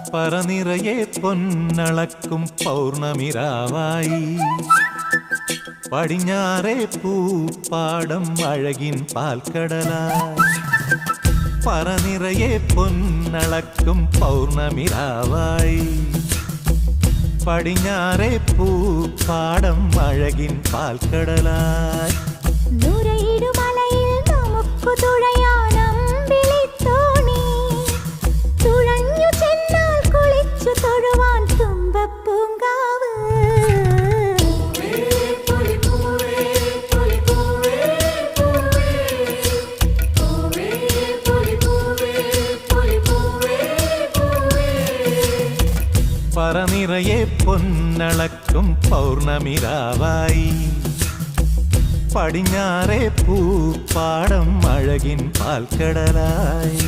പറനിറയെ പൊന്നളക്കും പൗർണമിരാവായി പടിഞ്ഞാറേ പൂപ്പാടം അഴകിൻ പാൽക്കടലായി പറനിറയെ പൊന്നളക്കും പൗർണമിരാവായി പടിഞ്ഞാറേ പൂപ്പാടം അഴകിൻ പാൽക്കടലായി നുരയിടുമലയിൽ നമുക്കു തുഴയാനമ്പിളിത്തോണി തുഴഞ്ഞു ചെന്നാൽ കുളിച്ചു തൊഴുവാൻ തുമ്പപ്പൂങ്കാവ് പറനിറയെ പൊന്നളക്കും പൗർണമിരാവായി പടിഞ്ഞാറേ പൂപ്പാടം അഴകിൻ പാൽക്കടലായി